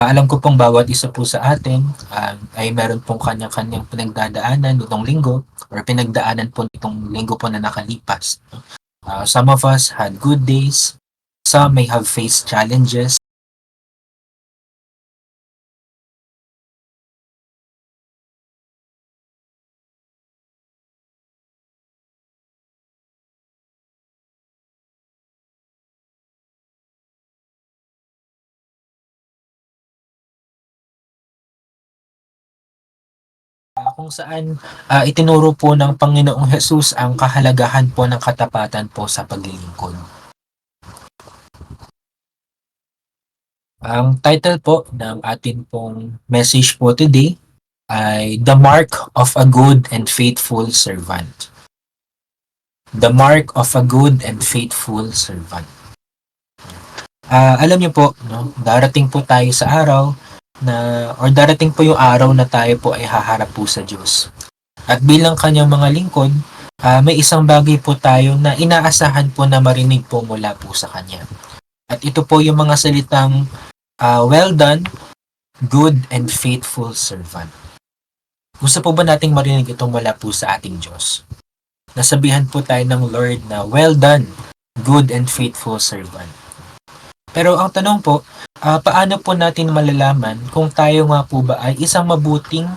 Alam ko pong bawat isa po sa atin ay meron pong kanya-kanyang pinagdadaanan nitong linggo or pinagdaanan po nitong linggo po na nakalipas. Some of us had good days, some may have faced challenges. Kung saan itinuro po ng Panginoong Jesus ang kahalagahan po ng katapatan po sa paglilingkod. Ang title po ng ating pong message po today ay The Mark of a Good and Faithful Servant. The Mark of a Good and Faithful Servant. Alam niyo po, no, darating po tayo sa araw na or darating po yung araw na tayo po ay haharap po sa Diyos. At bilang kanyang mga lingkod, may isang bagay po tayo na inaasahan po na marinig po mula po sa kanya. At ito po yung mga salitang, well done, good and faithful servant. Gusto po ba nating marinig itong mula po sa ating Diyos? Nasabihan po tayo ng Lord na, well done, good and faithful servant. Pero ang tanong po, paano po natin malalaman kung tayo nga po ba ay isang mabuting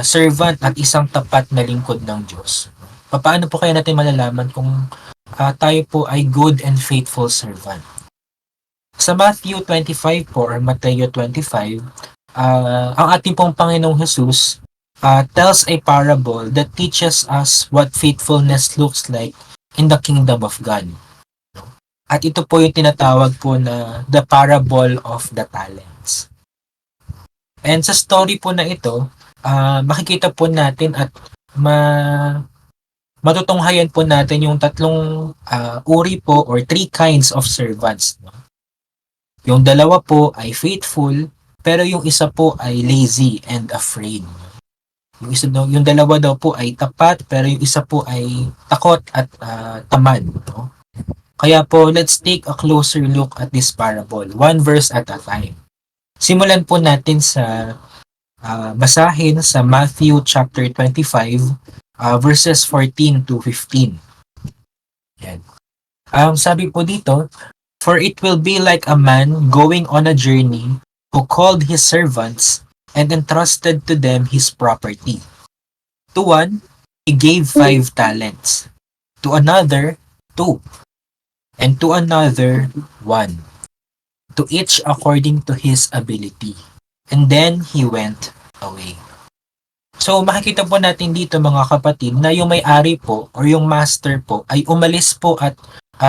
servant at isang tapat na lingkod ng Diyos? Paano po kaya natin malalaman kung tayo po ay good and faithful servant? Sa Matthew 25 po or Mateo 25, ang ating pong Panginoong Jesus tells a parable that teaches us what faithfulness looks like in the kingdom of God. At ito po yung tinatawag po na the parable of the talents. And sa story po na ito, makikita po natin at matutunghayan po natin yung tatlong uri po or three kinds of servants. No? Yung dalawa po ay faithful, pero yung isa po ay lazy and afraid. Yung dalawa daw po ay tapat, pero yung isa po ay takot at tamad. No? Kaya po, let's take a closer look at this parable, one verse at a time. Simulan po natin sa basahin sa Matthew chapter 25, verses 14 to 15. Yan. Sabi po dito, for it will be like a man going on a journey who called his servants and entrusted to them his property. To one, he gave 5 talents. To another, 2. And to another, 1. To each according to his ability. And then he went away. So makikita po natin dito mga kapatid na yung may-ari po or yung master po ay umalis po at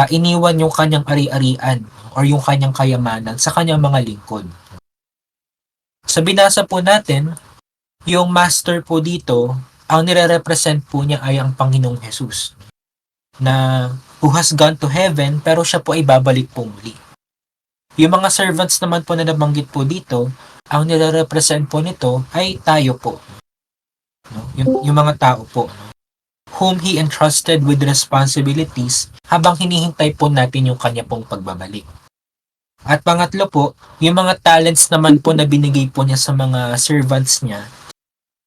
iniwan yung kanyang ari-arian or yung kanyang kayamanan sa kanyang mga lingkod. Sa binasa po natin, yung master po dito, ang nire-represent po niya ay ang Panginoong Jesus na who has gone to heaven pero siya po ay babalik po muli. Yung mga servants naman po na nabanggit po dito, ang nire-represent po nito ay tayo po. No? Yung mga tao po. No? Whom He entrusted with responsibilities habang hinihintay po natin yung kanya pong pagbabalik. At pangatlo po, yung mga talents naman po na binigay po niya sa mga servants niya,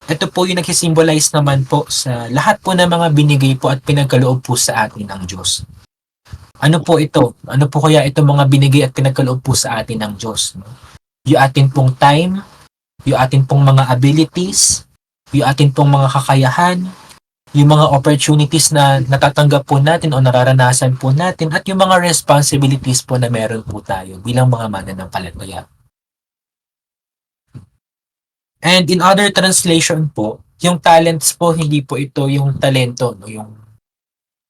ito po yung nagsisymbolize naman po sa lahat po ng mga binigay po at pinagkaloob po sa atin ng Diyos. Ano po ito? Ano po kaya itong mga binigay at pinagkaloob po sa atin ng Diyos? Yung atin pong time, yung atin pong mga abilities, yung atin pong mga kakayahan, yung mga opportunities na natatanggap po natin o nararanasan po natin, at yung mga responsibilities po na meron po tayo bilang mga mananampalataya. And in other translation po, yung talents po, hindi po ito yung talento, no? Yung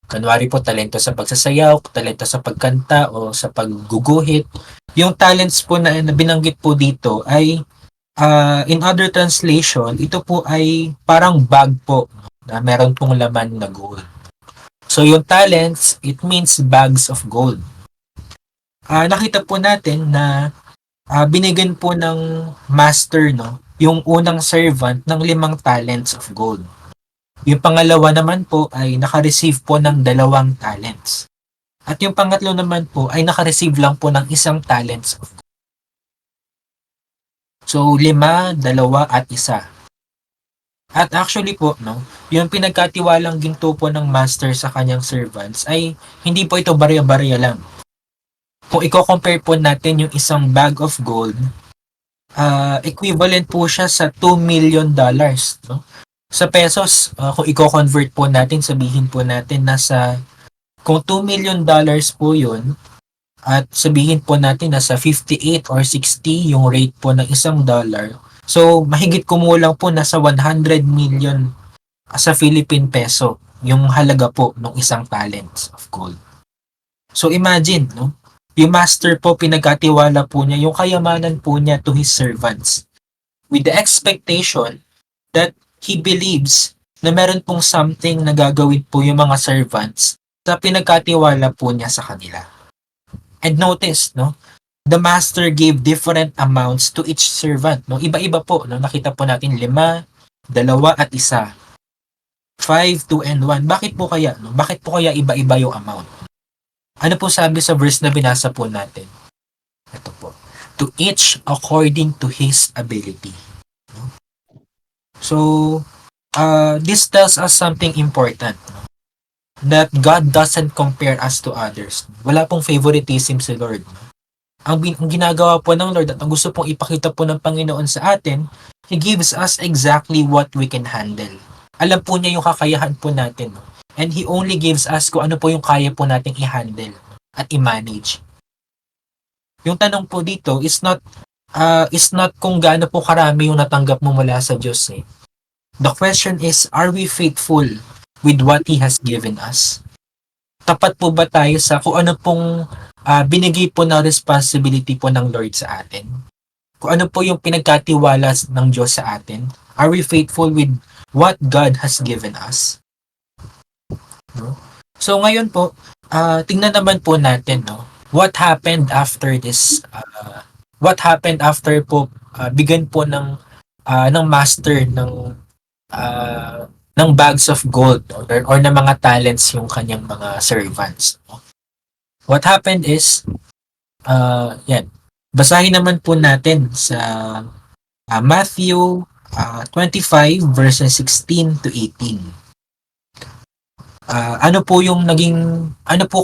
kanwari po, talento sa pagsasayaw, talento sa pagkanta, o sa pagguguhit. Yung talents po na binanggit po dito ay, in other translation, ito po ay parang bag po na meron pong laman na gold. So yung talents, it means bags of gold. Nakita po natin na binigyan po ng master, no, yung unang servant ng 5 talents of gold. Yung pangalawa naman po ay naka-receive po ng 2 talents. At yung pangatlo naman po ay naka-receive lang po ng 1 talents of gold. So, 5, 2 at 1. At actually po, no, yung pinagkatiwalang ginto po ng master sa kanyang servants ay hindi po ito barya-barya lang. Kung i-compare po natin yung isang bag of gold, equivalent po siya sa $2 million. No? Sa pesos, kung i-convert po natin, sabihin po natin nasa, kung $2 million po yun, at sabihin po natin nasa 58 or 60 yung rate po ng isang dollar. So, mahigit kumulang po nasa 100 million sa Philippine peso yung halaga po ng isang talents of gold. So, imagine, no? Yung master po, pinagkatiwala po niya yung kayamanan po niya to his servants with the expectation that he believes na meron pong something na gagawin po yung mga servants sa pinagkatiwala po niya sa kanila. And notice, no? The master gave different amounts to each servant, no? Iba-iba po, no? Nakita po natin 5, 2 at 1. 5, 2, and 1. Bakit po kaya, no? Bakit po kaya iba-iba yung amount? Ano po sabi sa verse na binasa po natin? Ito po. To each according to his ability. So, this tells us something important. That God doesn't compare us to others. Wala pong favoritism si Lord. Ang ginagawa po ng Lord at ang gusto pong ipakita po ng Panginoon sa atin, He gives us exactly what we can handle. Alam po niya yung kakayahan po natin. And He only gives us kung ano po yung kaya po nating i-handle at i-manage. Yung tanong po dito is not kung gaano po karami yung natanggap mo mula sa Diyos. The question is, are we faithful with what He has given us? Tapat po ba tayo sa kung ano pong binigay po na responsibility po ng Lord sa atin? Kung ano po yung pinagkatiwala ng Diyos sa atin? Are we faithful with what God has given us? No? So ngayon po, tingnan naman po natin, no? What happened after this? What happened after po bigyan po ng master ng bags of gold or ng mga talents yung kanyang mga servants. What happened is, yan, basahin naman po natin sa Matthew 25 verses 16 to 18. Ano po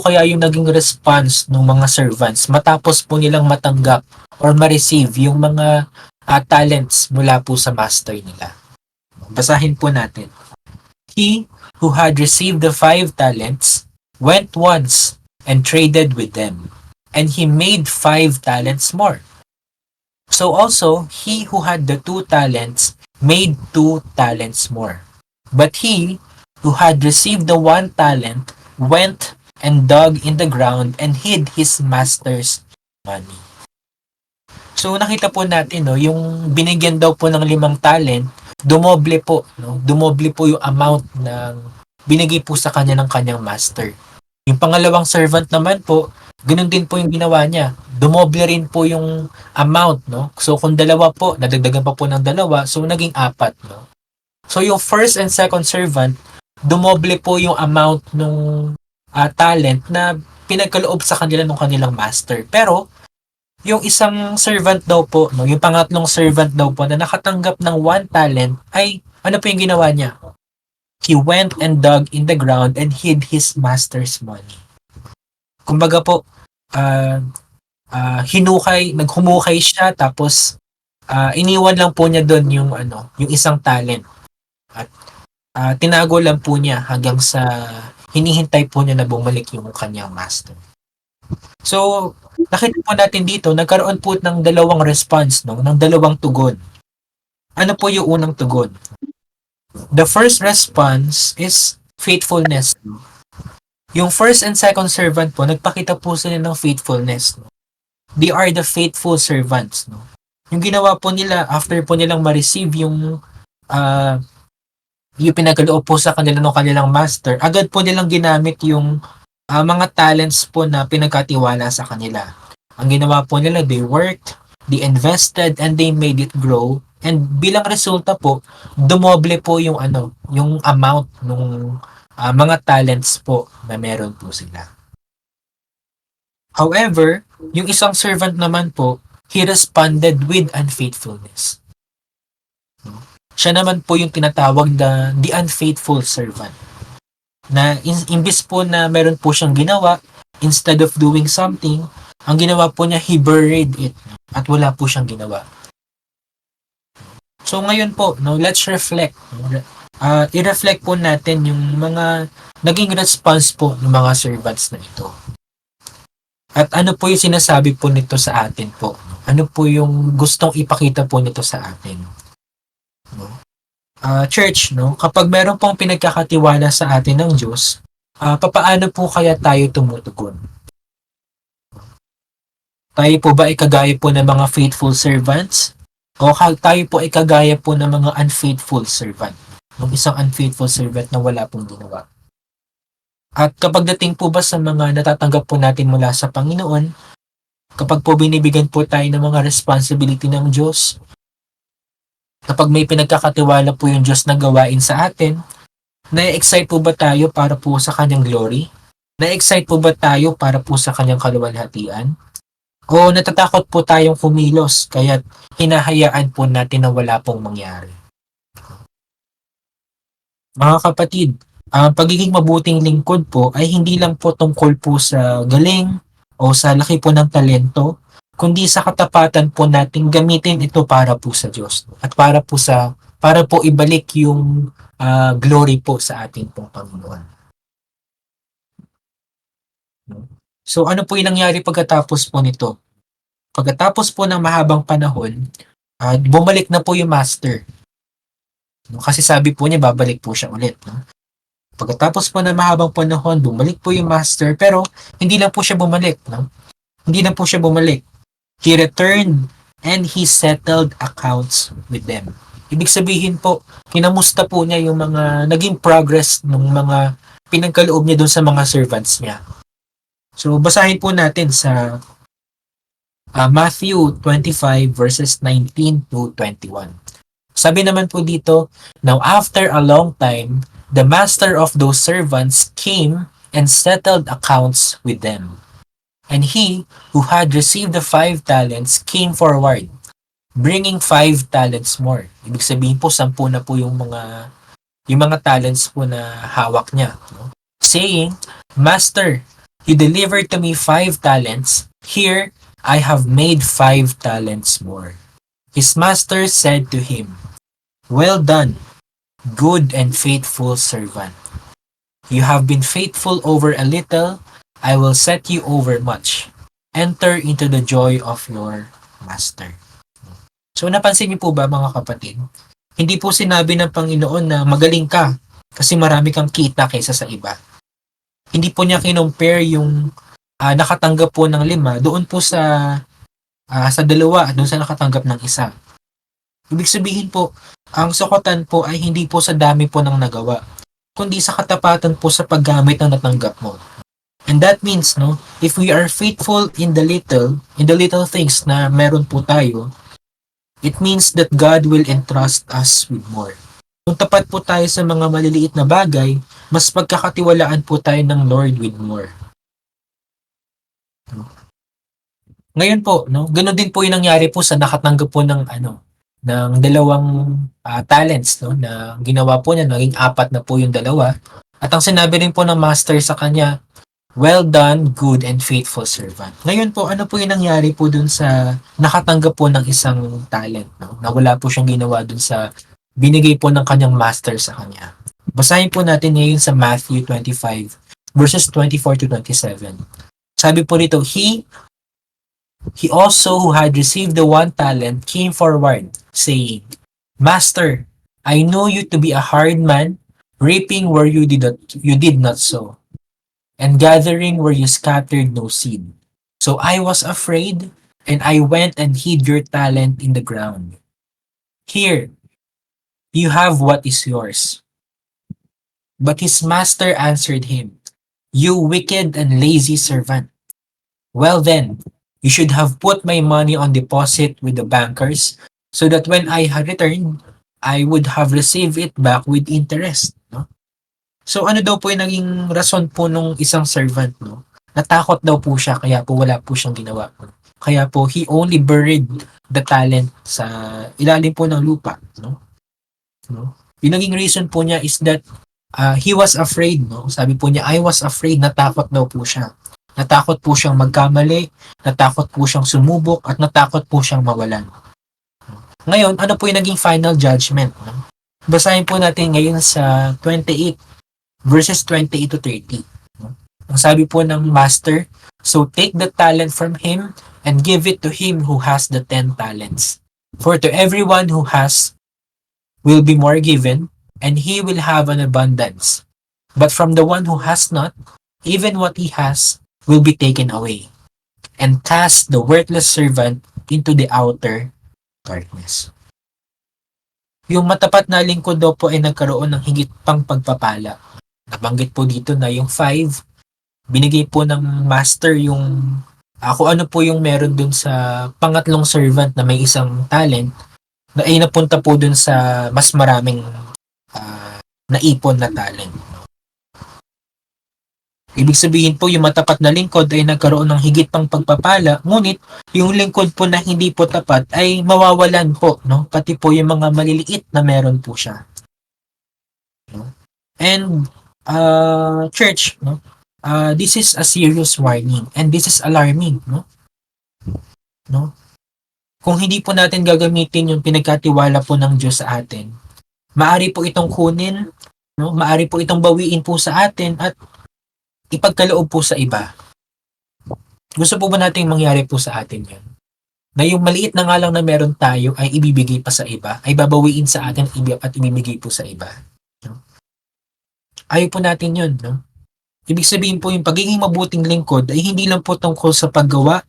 kaya yung naging response ng mga servants matapos po nilang matanggap or ma-receive yung mga talents mula po sa master nila. Basahin po natin. He who had received the 5 talents went once and traded with them, and he made 5 talents more. So also, he who had the 2 talents made 2 talents more. But he who had received the 1 talent went and dug in the ground and hid his master's money. So nakita po natin, no, yung binigyan daw po ng 5 talent, dumoble po, no? Dumoble po yung amount ng binigay po sa kanya ng kanyang master. Yung pangalawang servant naman po, ganoon din po yung ginawa niya. Dumoble rin po yung amount, no? So kung 2 po, nadagdagan pa po ng 2, so naging 4, no? So yung first and second servant, dumoble po yung amount ng talent na pinagkaloob sa kanila ng kanilang master. Pero yung isang servant daw po, no, yung pangatlong servant daw po na nakatanggap ng 1 talent ay ano po yung ginawa niya? He went and dug in the ground and hid his master's money. Kumbaga po, naghumukay siya tapos iniwan lang po niya doon yung isang talent. At tinago lang po niya hanggang sa hinihintay po niya na bumalik yung kanyang master. So, nakita po natin dito, nagkaroon po ng dalawang response, no? Ng dalawang tugon. Ano po yung unang tugon? The first response is faithfulness. Yung first and second servant po, nagpakita po sila ng faithfulness. No? They are the faithful servants. No? Yung ginawa po nila, after po nilang ma-receive yung pinagkaloob po sa kanila ng kanilang master, agad po nilang ginamit yung mga talents po na pinagkatiwala sa kanila. Ang ginawa po nila, they worked, they invested, and they made it grow. And bilang resulta po, dumoble po yung amount ng mga talents po na meron po sila. However, yung isang servant naman po, he responded with unfaithfulness. Siya naman po yung tinatawag na the unfaithful servant. Na imbis po na meron po siyang ginawa, instead of doing something, ang ginawa po niya, he buried it at wala po siyang ginawa. So ngayon po, no, let's reflect. I-reflect po natin yung mga naging response po ng mga servants na ito. At ano po yung sinasabi po nito sa atin po? Ano po yung gustong ipakita po nito sa atin? No? Church, no, kapag meron pong pinagkakatiwala sa atin ng Diyos, papaano po kaya tayo tumutugon? Tayo po ba ay kagaya po ng mga faithful servants? O tayo po ay kagaya po ng mga unfaithful servant? Ng isang unfaithful servant na wala pong ginawa. At kapag dating po ba sa mga natatanggap po natin mula sa Panginoon, kapag po binibigyan po tayo ng mga responsibility ng Diyos, kapag may pinagkakatiwala po yung Diyos na gawain sa atin, na-excite po ba tayo para po sa kanyang glory? Na-excite po ba tayo para po sa kanyang kaluwalhatian? O natatakot po tayong kumilos kaya hinahayaan po natin na wala pong mangyari? Mga kapatid, ang pagiging mabuting lingkod po ay hindi lang po tungkol po sa galing o sa laki po ng talento, kundi sa katapatan po nating gamitin ito para po sa Diyos at para po ibalik yung glory po sa ating pong Panginoon. So ano po yung nangyari pagkatapos po nito? Pagkatapos po ng mahabang panahon, bumalik na po yung master. Kasi sabi po niya babalik po siya ulit. Pagkatapos po ng mahabang panahon, bumalik po yung master, pero hindi lang po siya bumalik. Hindi lang po siya bumalik. He returned and he settled accounts with them. Ibig sabihin po, kinamusta po niya yung mga naging progress ng mga pinagkaloob niya doon sa mga servants niya. So basahin po natin sa Matthew 25 verses 19 to 21. Sabi naman po dito, now after a long time, the master of those servants came and settled accounts with them. And he who had received the 5 talents came forward, bringing 5 talents more. Ibig sabihin po, 10 na po yung mga talents po na hawak niya. No? Saying, Master, you delivered to me 5 talents. Here, I have made 5 talents more. His master said to him, well done, good and faithful servant. You have been faithful over a little, I will set you over much. Enter into the joy of your master. So napansin niyo po ba mga kapatid? Hindi po sinabi ng Panginoon na magaling ka kasi marami kang kita kaysa sa iba. Hindi po niya kinompare yung nakatanggap po ng 5 doon po sa 2 at doon sa nakatanggap ng 1. Ibig sabihin po, ang sukotan po ay hindi po sa dami po ng nagawa, kundi sa katapatan po sa paggamit ng natanggap mo. And that means, no, if we are faithful in the little things na meron po tayo, it means that God will entrust us with more. Kung tapat po tayo sa mga maliliit na bagay, mas pagkakatiwalaan po tayo ng Lord with more. Ngayon po, no, ganoon din po 'yung nangyari po sa nakatanggap po ng ng 2 talents, no, na ginawa po niya, naging 4 na po 'yung 2. At ang sinabi rin po ng master sa kanya, well done, good and faithful servant. Ngayon po, ano po 'yung nangyari po dun sa nakatanggap po ng isang talent, no, na wala po siyang ginawa dun sa binigay po ng kanyang master sa kanya. Basahin po natin ngayon sa Matthew 25 verses 24 to 27. Sabi po rito, He also who had received the 1 talent came forward, saying, Master, I know you to be a hard man, reaping where you did not sow, and gathering where you scattered no seed. So I was afraid, and I went and hid your talent in the ground. Here, you have what is yours. But his master answered him, You wicked and lazy servant. Well then, you should have put my money on deposit with the bankers so that when I had returned, I would have received it back with interest. No? So ano daw po yung naging rason po nung isang servant? No? Natakot daw po siya kaya po wala po siyang ginawa. Kaya po, he only buried the talent sa ilalim po ng lupa. No? No? Yung naging reason po niya is that he was afraid. No? Sabi po niya, I was afraid. Natakot daw po siya. Natakot po siyang magkamali, natakot po siyang sumubok, at natakot po siyang mawalan. Ngayon, ano po yung naging final judgment? No? Basahin po natin ngayon sa 28 verses 28 to 30. No? Ang sabi po ng master, so take the talent from him and give it to him who has the 10 talents. For to everyone who has will be more given, and he will have an abundance. But from the one who has not, even what he has will be taken away. And cast the worthless servant into the outer darkness. Yung matapat na lingkod daw po ay nagkaroon ng higit pang pagpapala. Nabanggit po dito na yung 5, binigay po ng master yung kung ano po yung meron dun sa pangatlong servant na may isang talent na ay napunta po dun sa mas maraming naipon na talent. Ibig sabihin po yung matapat na lingkod ay nagkaroon ng higit pang pagpapala, ngunit yung lingkod po na hindi po tapat ay mawawalan po, no? Pati po yung mga maliliit na meron po siya. No? And church, no? This is a serious warning and this is alarming, no? No? Kung hindi po natin gagamitin yung pinagkatiwala po ng Diyos sa atin, maari po itong kunin, no? Maari po itong bawiin po sa atin at ipagkaloob po sa iba. Gusto po ba nating mangyari po sa atin yan? Na yung maliit na nga lang na meron tayo ay ibibigay pa sa iba, ay babawiin sa atin at ibibigay po sa iba. No? Ayaw po natin yun, no? Ibig sabihin po yung pagiging mabuting lingkod ay hindi lang po tungkol sa paggawa,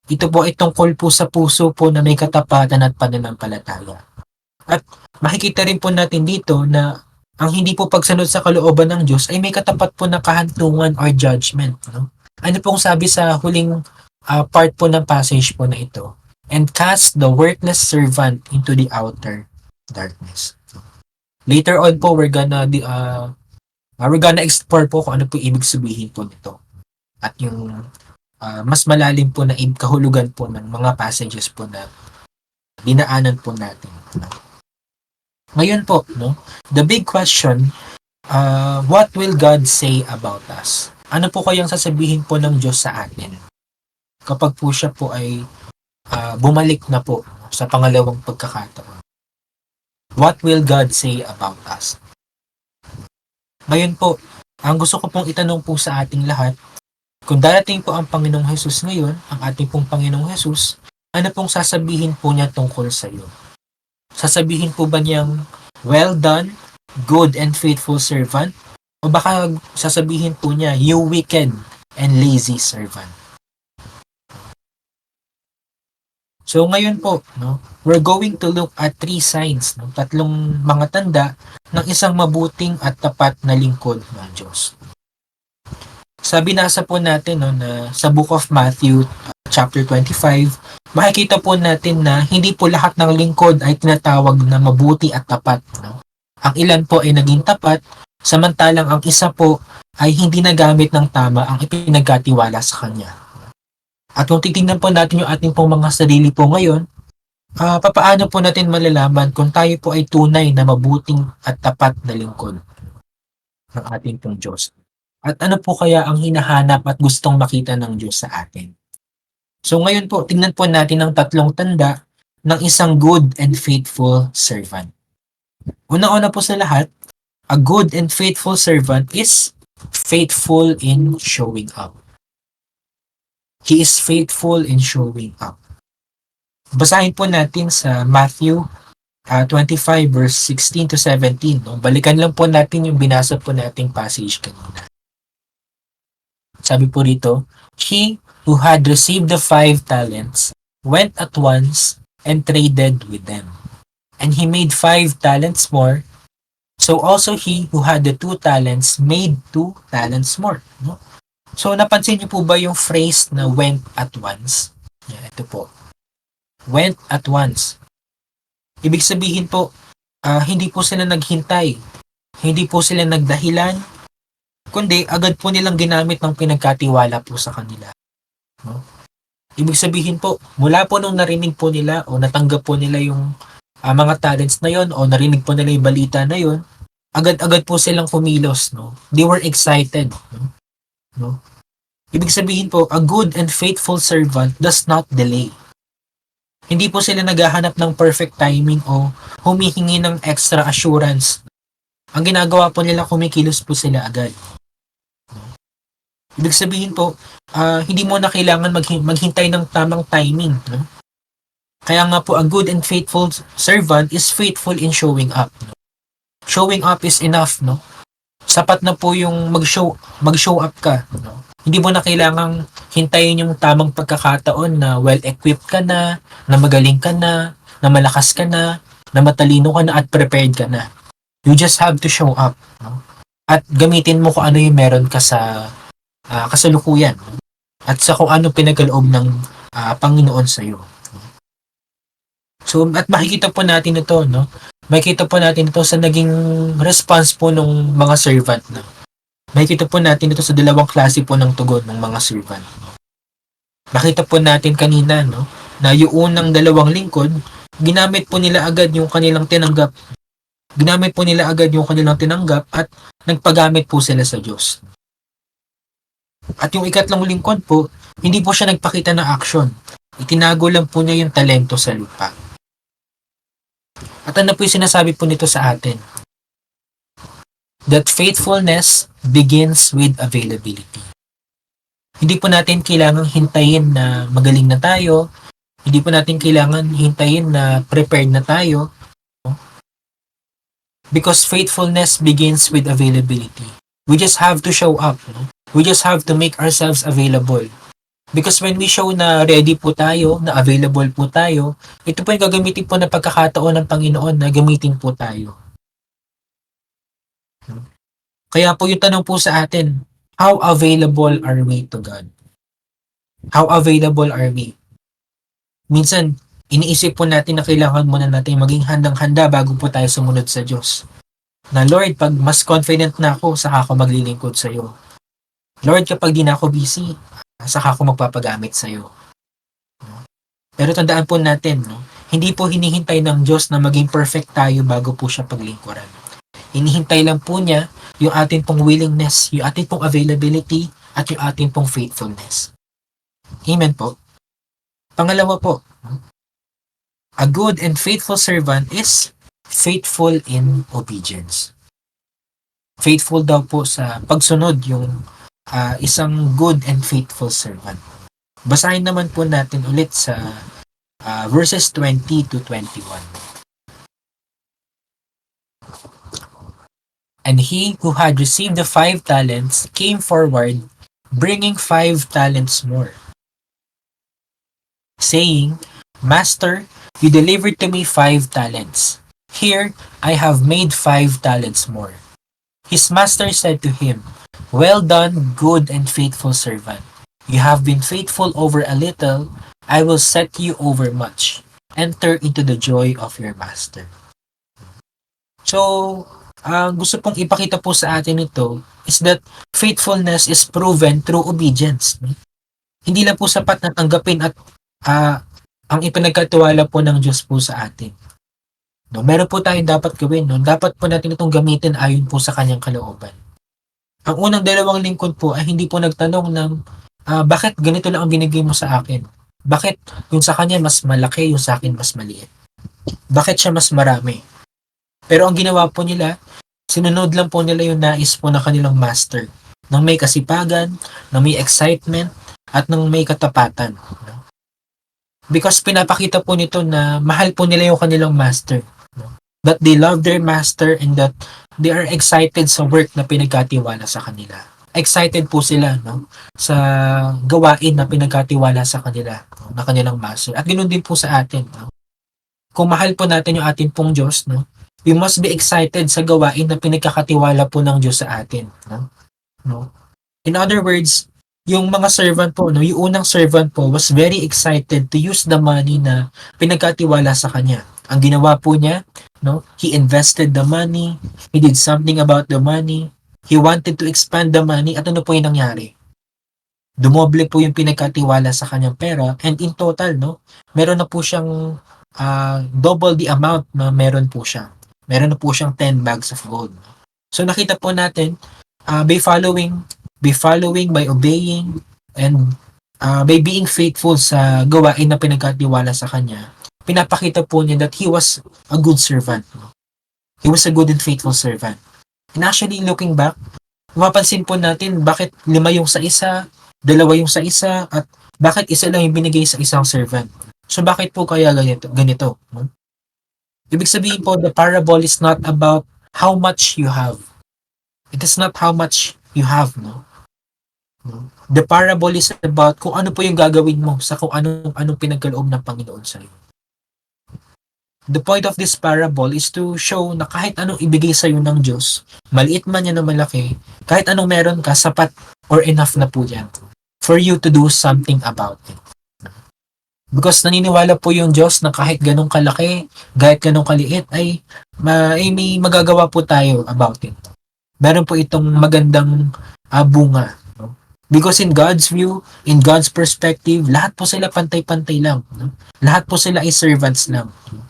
ito po ay tungkol po sa puso po na may katapatan at pananampalataya. At makikita rin po natin dito na ang hindi po pagsunod sa kalooban ng Diyos ay may katapat po na kahantungan or judgment. No? Ano pong sabi sa huling part po ng passage po na ito? And cast the worthless servant into the outer darkness. Later on po, we're gonna explore po kung ano po ibig sabihin po nito. At yung mas malalim po na kahulugan po ng mga passages po na dinaanan po natin. No? Ngayon po, no, the big question, what will God say about us? Ano po kayang sasabihin po ng Diyos sa atin kapag po siya po ay bumalik na po sa pangalawang pagkakataon? What will God say about us? Ngayon po, ang gusto ko pong itanong po sa ating lahat, kung darating po ang Panginoong Jesus ngayon, ang ating pong Panginoong Jesus, ano pong sasabihin po niya tungkol sa iyo? Sasabihin po ba niyang, well done, good and faithful servant? O baka sasabihin po niya, you wicked and lazy servant? So ngayon po, no, we're going to look at 3 signs, no, 3 mga tanda ng isang mabuting at tapat na lingkod ng Diyos. Sabi nasa po natin, no, na sa Book of Matthew, chapter 25, makikita po natin na hindi po lahat ng lingkod ay tinatawag na mabuti at tapat. No? Ang ilan po ay naging tapat, samantalang ang isa po ay hindi nagamit ng tama ang ipinagkatiwala sa kanya. At kung titingnan po natin yung ating pong mga sarili po ngayon, papaano po natin malalaman kung tayo po ay tunay na mabuting at tapat na lingkod ng ating pong Diyos? At ano po kaya ang hinahanap at gustong makita ng Diyos sa atin? So ngayon po, tingnan po natin ang 3 tanda ng isang good and faithful servant. Una-una po sa lahat, a good and faithful servant is faithful in showing up. He is faithful in showing up. Basahin po natin sa Matthew 25 verse 16 to 17. No? Balikan lang po natin yung binasa po nating passage kanina. Sabi po rito, he who had received the 5 talents went at once and traded with them. And he made 5 talents more. So also he who had the 2 talents made 2 talents more. No? So napansin niyo po ba yung phrase na went at once? Yeah, ito po. Went at once. Ibig sabihin po, hindi po sila naghintay. Hindi po sila nagdahilan. Kundi agad po nilang ginamit ng pinagkatiwala po sa kanila. No? Ibig sabihin po, mula po nung narinig po nila o natanggap po nila yung mga talents na yon o narinig po nila yung balita na yon, agad-agad po silang kumilos, no? They were excited, no? Ibig sabihin po, a good and faithful servant does not delay. Hindi po sila naghahanap ng perfect timing o humihingi ng extra assurance. Ang ginagawa po nila, kumikilos po sila agad. Ibig sabihin po, hindi mo na kailangan maghintay ng tamang timing. No? Kaya nga po, a good and faithful servant is faithful in showing up. No? Showing up is enough, no? Sapat na po yung mag-show up ka. No? Hindi mo na kailangang hintayin yung tamang pagkakataon na well-equipped ka na magaling ka na malakas ka na matalino ka na at prepared ka na. You just have to show up. No? At gamitin mo kung ano yung meron ka sa kasalukuyan. No? At sa kung ano pinagkaloob ng Panginoon sa iyo. So, at makikita po natin ito, no? Makikita po natin ito sa naging response po ng mga servant, no? Makikita po natin ito sa dalawang klase po ng tugon ng mga servant. Nakita po natin kanina, no? Na yung unang dalawang lingkod, ginamit po nila agad yung kanilang tinanggap. Ginamit po nila agad yung kanilang tinanggap at nagpagamit po sila sa Diyos. At yung ikatlong lingkod po, hindi po siya nagpakita ng action. Itinago lang po niya yung talento sa lupa. At ano po yung sinasabi po nito sa atin? That faithfulness begins with availability. Hindi po natin kailangang hintayin na magaling na tayo. Hindi po natin kailangan hintayin na prepared na tayo. Because faithfulness begins with availability. We just have to show up. We just have to make ourselves available. Because when we show na ready po tayo, na available po tayo, ito po yung gagamitin po na pagkakataon ng Panginoon na gamitin po tayo. Kaya po yung tanong po sa atin, how available are we to God? How available are we? Minsan, iniisip po natin na kailangan muna natin maging handang-handa bago po tayo sumunod sa Diyos. Na Lord, pag mas confident na ako, saka ako maglilingkod sa iyo. Lord, kapag di na ako busy, saka ako magpapagamit sa iyo. Pero tandaan po natin, no? Hindi po hinihintay ng Diyos na maging perfect tayo bago po siya paglingkuran. Hinihintay lang po niya yung ating pong willingness, yung ating pong availability, at yung ating pong faithfulness. Amen po. Pangalawa po, a good and faithful servant is faithful in obedience. Faithful daw po sa pagsunod yung isang good and faithful servant. Basahin naman po natin ulit sa verses 20 to 21. And he who had received the 5 talents came forward, bringing 5 talents more, saying, Master, you delivered to me 5 talents. Here, I have made 5 talents more. His master said to him, Well done, good and faithful servant. You have been faithful over a little, I will set you over much. Enter into the joy of your master. So, gusto pong ipakita po sa atin ito is that faithfulness is proven through obedience. Hindi lang po sapat na tanggapin at ang ipinagkatiwala po ng Diyos po sa atin. No, meron po tayong dapat gawin. No? Dapat po natin itong gamitin ayon po sa kanyang kalooban. Ang unang dalawang lingkod po ay hindi po nagtanong ng bakit ganito lang ang binigay mo sa akin? Bakit yung sa kanya mas malaki, yung sa akin mas maliit? Bakit siya mas marami? Pero ang ginawa po nila, sinunod lang po nila yung nais po ng kanilang master. Nang may kasipagan, nang may excitement, at nang may katapatan. Because pinapakita po nito na mahal po nila yung kanilang master. That they love their master and that they are excited sa work na pinagkatiwala sa kanila. Excited po sila sa gawain na pinagkatiwala sa kanila na kanilang master. At ganoon din po sa atin. Kung mahal po natin yung ating pong Diyos, we must be excited sa gawain na pinagkakatiwala po ng Diyos sa atin. In other words, yung mga servant po, yung unang servant po was very excited to use the money na pinagkatiwala sa kanya. Ang ginawa po niya, he invested the money, he did something about the money, he wanted to expand the money, at ano po yung nangyari? Dumoble po yung pinagkatiwala sa kanyang pera, and in total, no, meron na po siyang double the amount na meron po siya. Meron na po siyang 10 bags of gold. So nakita po natin, by obeying, and by being faithful sa gawain na pinagkatiwala sa kanya, pinapakita po niya that he was a good servant. He was a good and faithful servant. And actually, looking back, mapapansin po natin bakit 5 yung sa isa, 2 yung sa isa, at bakit isa lang yung binigay sa isang servant. So bakit po kaya ganito? No? Ibig sabihin po, the parable is not about how much you have. It is not how much you have, no? The parable is about kung ano po yung gagawin mo sa kung anong pinagkaloob ng Panginoon sa iyo. The point of this parable is to show na kahit anong ibigay sa iyo ng Diyos, maliit man yan o malaki, kahit anong meron ka, sapat or enough na po yan for you to do something about it. Because naniniwala po yung Diyos na kahit ganong kalaki, kahit ganong kaliit, ay may magagawa po tayo about it. Meron po itong magandang bunga. No? Because in God's view, in God's perspective, lahat po sila pantay-pantay lang. No? Lahat po sila ay servants lang. No?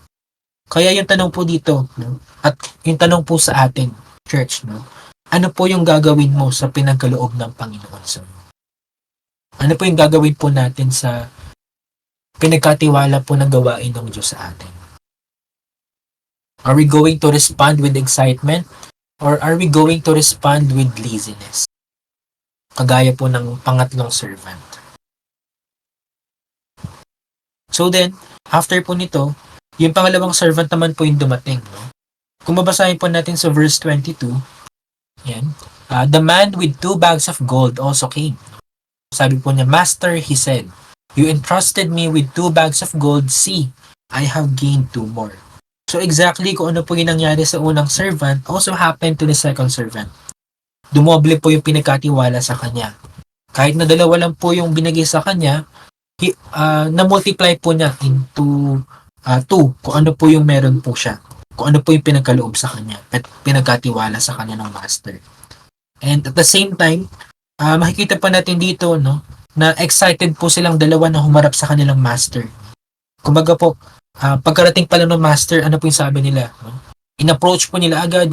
Kaya yung tanong po dito, no? At yung tanong po sa atin, church, no? Ano po yung gagawin mo sa pinagkaloob ng Panginoon sa iyo? Ano po yung gagawin po natin sa pinagkatiwala po ng gawain ng Diyos sa atin? Are we going to respond with excitement? Or are we going to respond with laziness? Kagaya po ng pangatlong servant. So then, after po nito, yung pangalawang servant naman po yung dumating. No? Kung babasahin po natin sa verse 22, yan, the man with 2 bags of gold also came. Sabi po niya, Master, he said, you entrusted me with 2 bags of gold. See, I have gained 2 more. So exactly kung ano po yung nangyari sa unang servant also happened to the second servant. Dumoble po yung pinagkatiwala sa kanya. Kahit na 2 lang po yung binigay sa kanya, na-multiply po niya into 2 kung ano po yung meron po siya. Kung ano po yung pinagkaloob sa kanya at pinagkatiwala sa kanya ng master. And at the same time, makikita pa natin dito, no, na excited po silang 2 na humarap sa kanilang master. Kumbaga po, pagkarating pa lang ng master, ano po yung sabi nila? No? In-approach po nila agad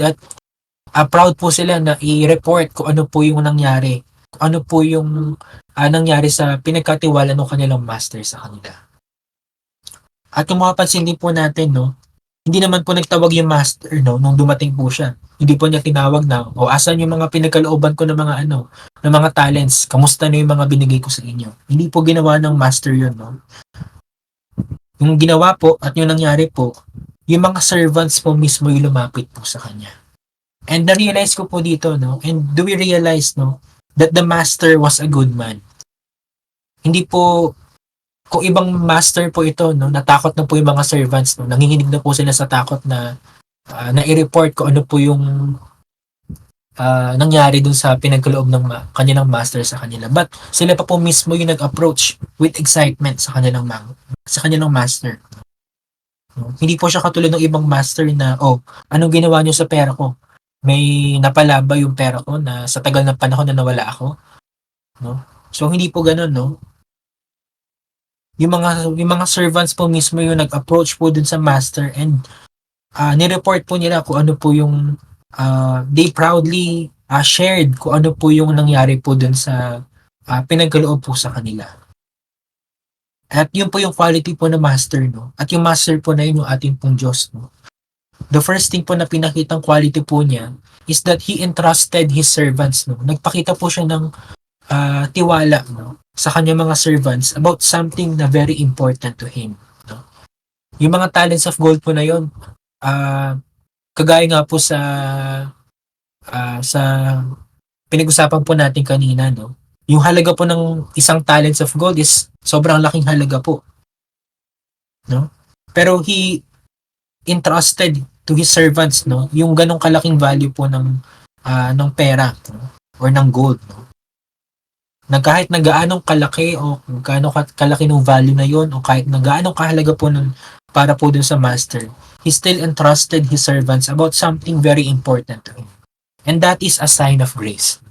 at proud po sila na i-report kung ano po yung nangyari. Kung ano po yung nangyari sa pinagkatiwala ng kanilang master sa kanila. At kung mapapansin din po natin, no, hindi naman po nagtawag yung master, no, nung dumating po siya. Hindi po niya tinawag na, asan yung mga pinagkalooban ko ng mga ng mga talents, kamusta na yung mga binigay ko sa inyo. Hindi po ginawa ng master yun, no. Yung ginawa po at yung nangyari po, yung mga servants po mismo yung lumapit po sa kanya. And na-realize ko po dito, no, and do we realize, no, that the master was a good man. Hindi po, kung ibang master po ito, no, natakot na po yung mga servants, no, nanginginig na po sila sa takot na i-report ko ano po yung nangyari dun sa pinagkaloob ng kanilang master sa kanila. But sila pa po mismo yung nag-approach with excitement sa kanilang master. No? Hindi po siya katulad ng ibang master na, anong ginawa niyo sa pera ko? May napala ba yung pera ko na sa tagal ng panahon na nawala ako? No? So hindi po ganoon, no? Yung mga servants po mismo yung nag-approach po dun sa master and ni-report po nila kung ano po yung they proudly shared kung ano po yung nangyari po dun sa pinagkaloob po sa kanila. At yun po yung quality po ng master, no? At yung master po na yun yung ating pong Diyos, no? The first thing po na pinakitang quality po niya is that he entrusted his servants, no? Nagpakita po siya ng tiwala, no, sa kanyang mga servants about something na very important to him. No? Yung mga talents of gold po na yun, kagaya nga po sa pinag-usapan po natin kanina, no? Yung halaga po ng isang talents of gold is sobrang laking halaga po. No? Pero he entrusted to his servants, no, yung ganong kalaking value po ng pera, no? Or ng gold, no? Na kahit na gaanong kalaki o gaano kalaki ng value na yon o kahit na gaanong kahalaga po nun para po dun sa master, he still entrusted his servants about something very important to him. And that is a sign of grace.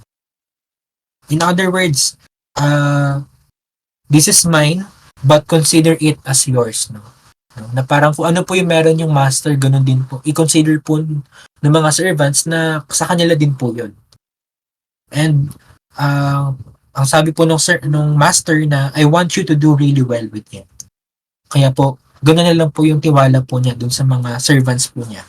In other words, ah, this is mine, but consider it as yours, no? No, na parang kung ano po yung meron yung master, ganun din po. I-consider po ng mga servants na sa kanila din po yun. And ang sabi po nung master na I want you to do really well with him. Kaya po, ganoon na lang po yung tiwala po niya dun sa mga servants po niya.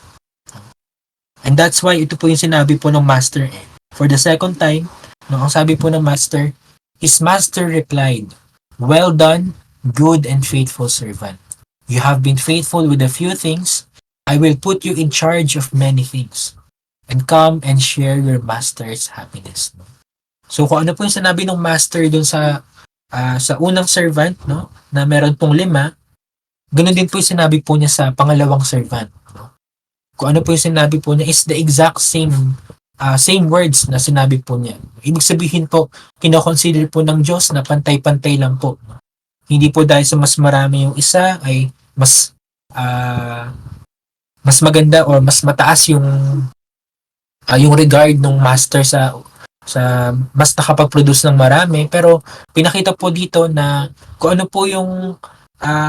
And that's why ito po yung sinabi po ng master eh. For the second time, no, ang sabi po ng master, his master replied, "Well done, good and faithful servant. You have been faithful with a few things. I will put you in charge of many things. And come and share your master's happiness." So kung ano po yung sinabi ng master dun sa unang servant, no, na meron pong 5, ganun din po yung sinabi po niya sa pangalawang servant. No? Kung ano po yung sinabi po niya is the exact same words na sinabi po niya. Ibig sabihin po, kinoconsider po ng Diyos na pantay-pantay lang po. Hindi po dahil sa mas marami yung isa ay mas maganda or mas mataas yung regard ng master sa mas nakapag-produce ng marami, pero pinakita po dito na kung ano po yung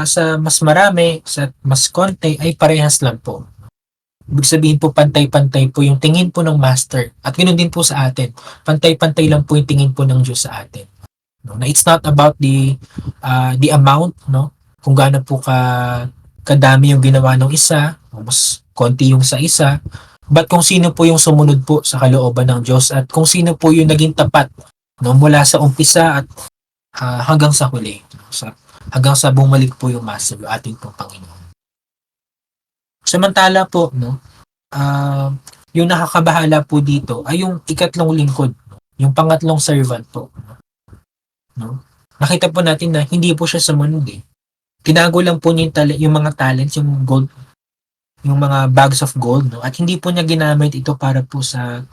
sa mas marami, sa mas konti ay parehas lang po. Ibig sabihin po pantay-pantay po yung tingin po ng master at ganoon din po sa atin. Pantay-pantay lang po yung tingin po ng Diyos sa atin. No? Na it's not about the amount, no? Kung gaano po kadami yung ginawa ng isa, mas konti yung sa isa, but kung sino po yung sumunod po sa kalooban ng Diyos at kung sino po yung naging tapat, no, mula sa umpisa at hanggang sa huli, hanggang sa bumalik po yung Master, yung ating pong Panginoon. Samantala po, no, yung nakakabahala po dito ay yung ikatlong lingkod, yung pangatlong servant po. No? Nakita po natin na hindi po siya sumunod eh. Tinago lang po niya yung mga talents, yung gold, yung mga bags of gold, no? At hindi po niya ginamit ito para po sa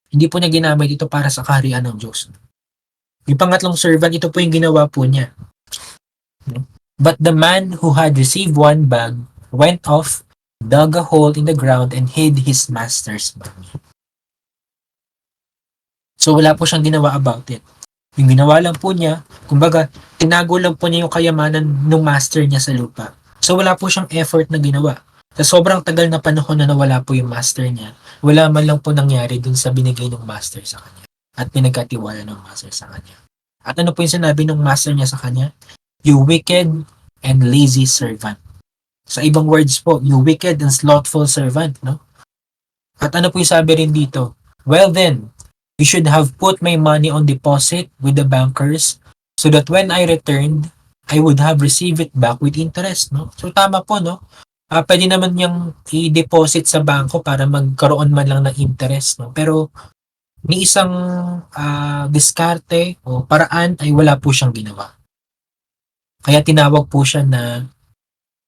hindi po niya ginamit ito para sa kaharian ng Diyos. Yung pangatlong servant, ito po yung ginawa po niya. No? But the man who had received one bag went off, dug a hole in the ground, and hid his master's money. So wala po siyang ginawa about it. Yung ginawa lang po niya, kumbaga, tinago lang po niya yung kayamanan ng master niya sa lupa. So wala po siyang effort na ginawa. Sa sobrang tagal na panahon na nawala po yung master niya, wala man lang po nangyari dun sa binigay ng master sa kanya at pinagkatiwala ng master sa kanya. At ano po yung sinabi ng master niya sa kanya? You wicked and lazy servant. Sa ibang words po, you wicked and slothful servant, no? At ano po yung sabi rin dito? Well then, you should have put my money on deposit with the bankers so that when I returned, I would have received it back with interest, no? So tama po, no? Pwede naman niyang i-deposit sa bangko para magkaroon man lang ng interest, no? Pero ni isang diskarte o paraan ay wala po siyang ginawa. Kaya tinawag po siya na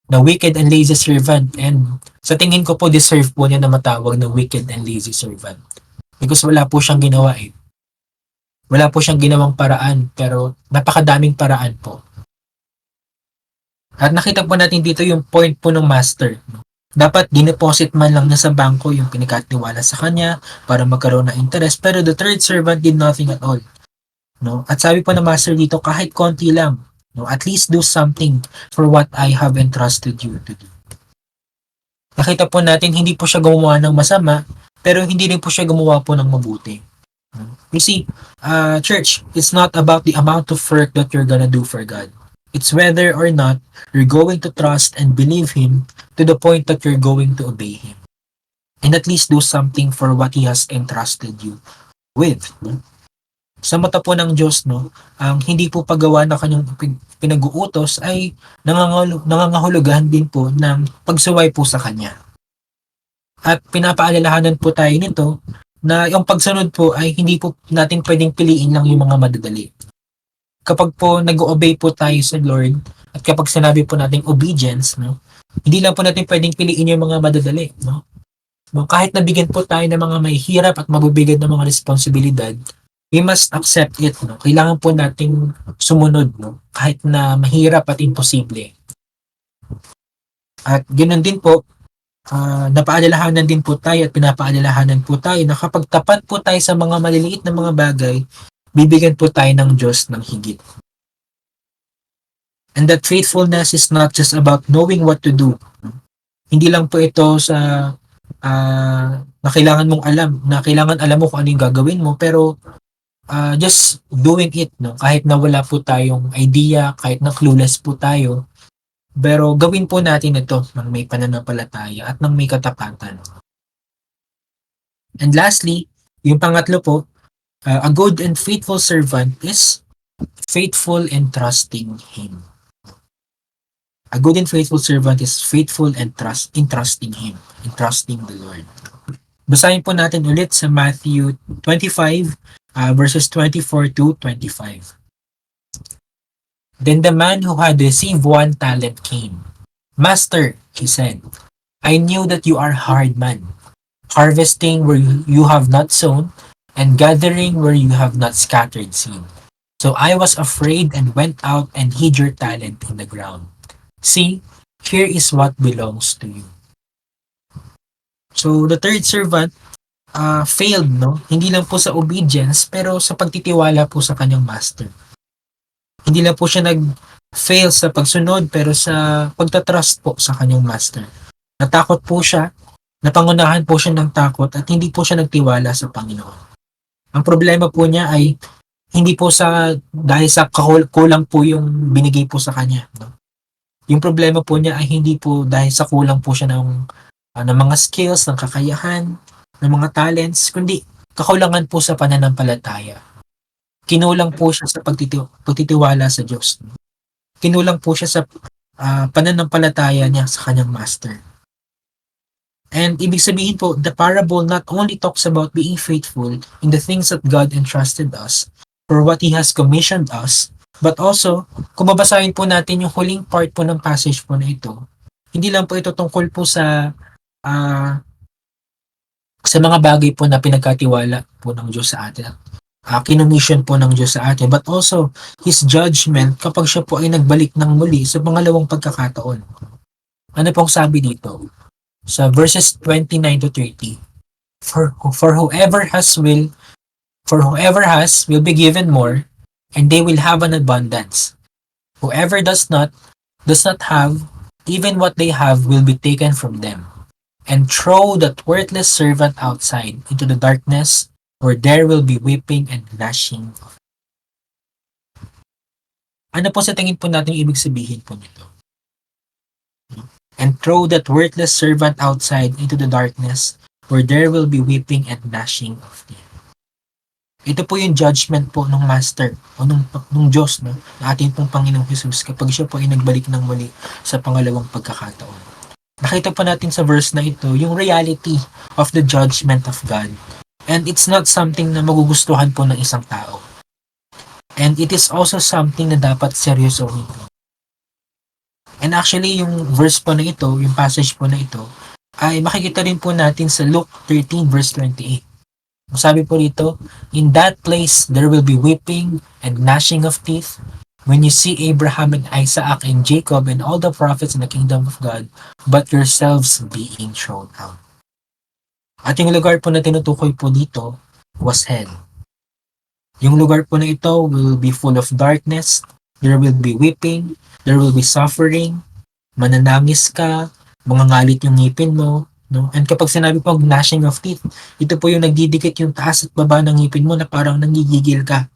wicked and lazy servant, and sa tingin ko po deserve po niya na matawag na wicked and lazy servant. Because wala po siyang ginawa eh. Wala po siyang ginawang paraan, pero napakadaming paraan po. At nakita po natin dito yung point po ng master. Dapat dineposit man lang niya sa bangko yung pinagkatiwala sa kanya para magkaroon ng interest, pero the third servant did nothing at all. No? At sabi po ng master dito, kahit konti lang, no? At least do something for what I have entrusted you to do. Nakita po natin, hindi po siya gumawa ng masama, pero hindi rin po siya gumawa po ng mabuti. You see, church, it's not about the amount of work that you're gonna do for God. It's whether or not you're going to trust and believe Him to the point that you're going to obey Him. And at least do something for what He has entrusted you with. No? Sa mata po ng Diyos, no, ang hindi po paggawa na kanyang pinag-uutos ay nangangahulugan din po ng pagsuway po sa Kanya. At pinapaalalahanan po tayo nito na yung pagsunod po ay hindi po natin pwedeng piliin lang yung mga madadali. Kapag po nag-obey po tayo sa Lord at kapag sinabi po nating obedience, no, hindi lang po natin pwedeng piliin yung mga madadali. No? No, kahit nabigyan po tayo ng mga may hirap at mabibigat na mga responsibilidad, we must accept it. No? Kailangan po nating sumunod, no? Kahit na mahirap at imposible. At ganoon din po, napaalalahanan din po tayo at pinapaalalahanan po tayo na kapag tapat po tayo sa mga maliliit na mga bagay, bibigyan po tayo ng Diyos ng higit. And that faithfulness is not just about knowing what to do. Hindi lang po ito sa na kailangan mong alam, na kailangan alam mo kung ano yung gagawin mo, pero just doing it, no? Kahit na wala po tayong idea, kahit na clueless po tayo, pero gawin po natin ito ng may pananampalataya at ng may katapatan. And lastly, yung pangatlo po, a good and faithful servant is faithful and trusting Him. A good and faithful servant is faithful and in trusting Him, in trusting the Lord. Basahin po natin ulit sa Matthew 25, verses 24 to 25. Then the man who had received 1 talent came. Master, he said, I knew that you are a hard man, harvesting where you have not sown, and gathering where you have not scattered seed. So I was afraid and went out and hid your talent in the ground. See, here is what belongs to you. So the third servant failed, no? Hindi lang po sa obedience, pero sa pagtitiwala po sa kanyang master. Hindi lang po siya nag-fail sa pagsunod, pero sa pagtatrust po sa kanyang master. Natakot po siya, napangunahan po siya ng takot, at hindi po siya nagtiwala sa Panginoon. Ang problema po niya ay hindi po dahil sa kulang po yung binigay po sa kanya, no? Yung problema po niya ay hindi po dahil sa kulang po siya ng mga skills, ng kakayahan, ng mga talents, kundi kakulangan po sa pananampalataya. Kinulang po siya sa pagtitiwala sa Diyos. Kinulang po siya sa pananampalataya niya sa kanyang master. And ibig sabihin po, the parable not only talks about being faithful in the things that God entrusted us or what He has commissioned us, but also, kung babasahin po natin yung huling part po ng passage po na ito, hindi lang po ito tungkol po sa mga bagay po na pinagkatiwala po ng Diyos sa atin. Kinomission po ng Diyos sa atin, but also His judgment kapag siya po ay nagbalik ng muli sa pangalawang pagkakataon. Ano pong sabi dito? Sa verses 29 to 30. For whoever has will be given more, and they will have an abundance. Whoever does not have, even what they have will be taken from them. And throw that worthless servant outside into the darkness, where there will be weeping and gnashing of teeth. Ano po sa tingin po natin yung ibig sabihin po nito? And throw that worthless servant outside into the darkness, where there will be weeping and gnashing of teeth. Ito po yung judgment po ng Master o nung Diyos, no, na ating pong Panginoong Jesus kapag siya po ay nagbalik ng muli sa pangalawang pagkakataon. Nakita po natin sa verse na ito yung reality of the judgment of God. And it's not something na magugustuhan po ng isang tao. And it is also something na dapat seryosohin po. And actually, yung verse po na ito, yung passage po na ito, ay makikita rin po natin sa Luke 13 verse 28. Sabi po dito, in that place there will be weeping and gnashing of teeth when you see Abraham and Isaac and Jacob and all the prophets in the kingdom of God, but yourselves being thrown out. At yung lugar po na tinutukoy po dito was hell. Yung lugar po na ito will be full of darkness, there will be weeping, there will be suffering, mananangis ka, mangangalit yung ngipin mo, no? And kapag sinabi po gnashing of teeth, ito po yung nagdidikit yung taas at baba ng ngipin mo na parang nanggigigil ka,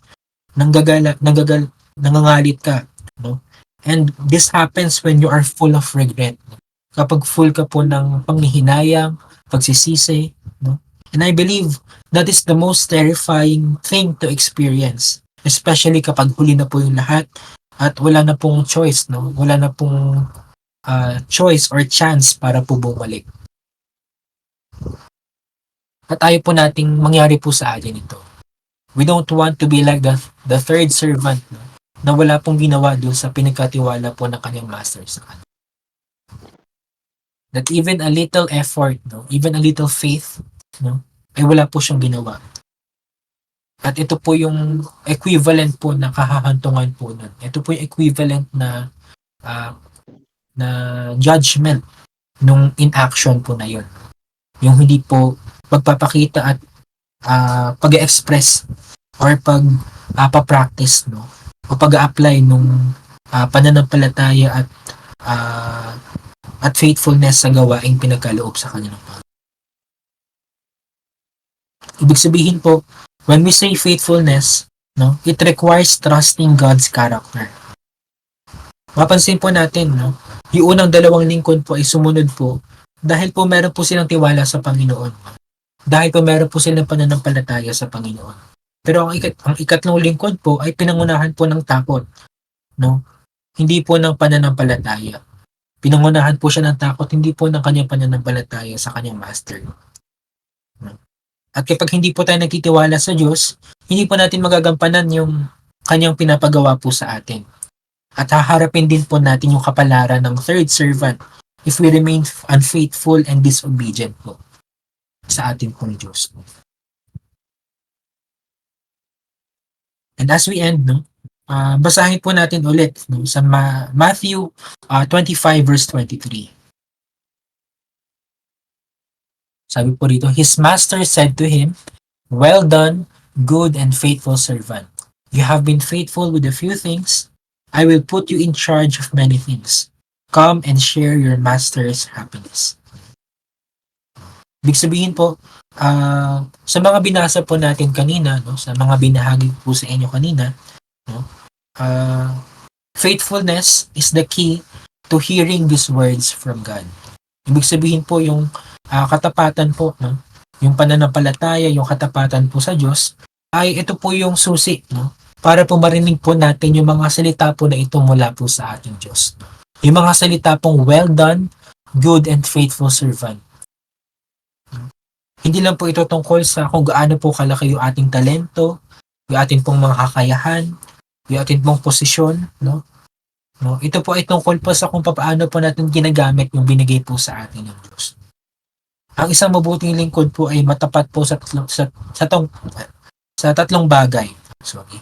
nangangalit ka, no? And this happens when you are full of regret. Kapag full ka po ng panghihinayang, pagsisisi, no? And I believe that is the most terrifying thing to experience, especially kapag huli na po yung lahat at wala na pong choice, no? Wala na pong choice or chance para po bumalik. At ayaw po nating mangyari po sa atin ito. We don't want to be like the third servant, no? Na wala pong ginawa doon sa pinagkatiwala po ng kanyang master sa kanya. That even a little effort, no? Even a little faith, no? Ay wala po siyang ginawa. At ito po yung equivalent po na kahahantungan po nun. Ito po yung equivalent na judgment nung inaction po na yun. Yung hindi po pagpapakita at pag-express or pa-practice, no? O pag-a-apply nung pananampalataya ah, at faithfulness sa gawaing pinagkaloob sa kanya ng Panginoon. Ibig sabihin po, when we say faithfulness, no, it requires trusting God's character. Mapansin po natin, no, yung unang dalawang lingkod po ay sumunod po dahil po meron po silang tiwala sa Panginoon. Dahil po meron po silang pananampalataya sa Panginoon. Pero ang ikatlong lingkod po ay pinangunahan po ng takot, no? Hindi po ng pananampalataya. Pinangunahan po siya ng takot, hindi po ng kanyang pananampalataya sa kanyang master. No? At kapag hindi po tayo nagtitiwala sa Diyos, hindi po natin magagampanan yung kanyang pinapagawa po sa atin. At haharapin din po natin yung kapalaran ng third servant if we remain unfaithful and disobedient po sa ating pong Diyos. And as we end, no, basahin po natin ulit, no, sa Matthew 25 verse 23. Sabi po rito, His master said to him, "Well done, good and faithful servant. You have been faithful with a few things. I will put you in charge of many things. Come and share your master's happiness." Ibig sabihin po, sa mga binasa po natin kanina, no, sa mga binahagi po sa inyo kanina, no, faithfulness is the key to hearing these words from God. Ibig sabihin po yung katapatan po, no, yung pananampalataya, yung katapatan po sa Diyos, ay ito po yung susi, no, para po marinig po natin yung mga salita po na ito mula po sa ating Diyos. Yung mga salita pong well done, good and faithful servant. Hindi lang po ito tungkol sa kung gaano po kalaki yung ating talento, yung ating pong mga kakayahan, yung ating pong posisyon, no? No, ito po ay tungkol po sa kung paano po natin ginagamit yung binigay po sa atin ng Diyos. Ang isang mabuting lingkod po ay matapat po sa tatlong bagay. Sorry.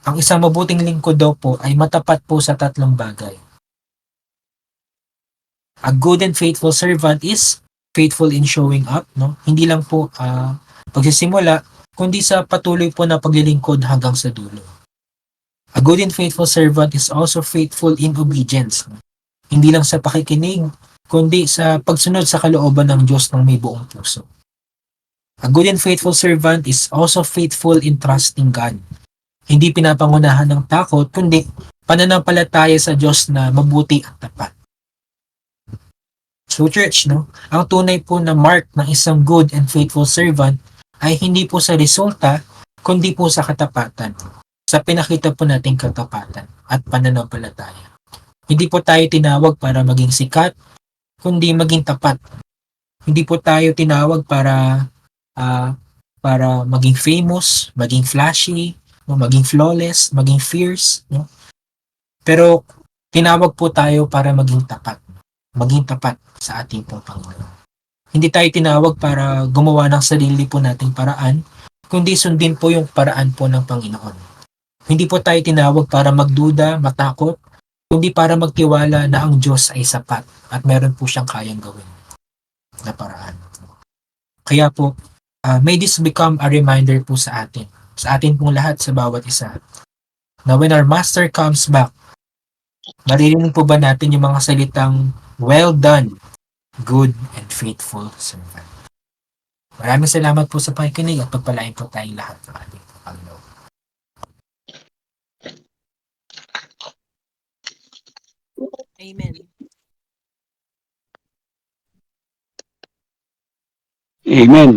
Ang isang mabuting lingkod daw po ay matapat po sa tatlong bagay. A good and faithful servant is faithful in showing up, no? Hindi lang po pagsisimula, kundi sa patuloy po na paglilingkod hanggang sa dulo. A good and faithful servant is also faithful in obedience. No? Hindi lang sa pakikinig, kundi sa pagsunod sa kalooban ng Diyos ng may buong puso. A good and faithful servant is also faithful in trusting God. Hindi pinapangunahan ng takot, kundi pananampalataya sa Diyos na mabuti at tapat. So church, no, ang tunay po na mark ng isang good and faithful servant ay hindi po sa resulta, kundi po sa katapatan. Sa pinakita po nating katapatan at pananampalataya. Hindi po tayo tinawag para maging sikat, kundi maging tapat. Hindi po tayo tinawag para maging famous, maging flashy, no, maging flawless, maging fierce, no? Pero tinawag po tayo para maging tapat sa ating pong Panginoon. Hindi tayo tinawag para gumawa ng sarili po nating paraan, kundi sundin po yung paraan po ng Panginoon. Hindi po tayo tinawag para magduda, matakot, kundi para magtiwala na ang Diyos ay sapat at meron po siyang kayang gawin na paraan. Kaya po, may this become a reminder po sa atin pong lahat sa bawat isa, na when our Master comes back, maririnig po ba natin yung mga salitang, "Well done, good and faithful servant." Maraming salamat po sa pakikinig at pagpalain po tayong lahat ng ating Panginoon. Amen. Amen.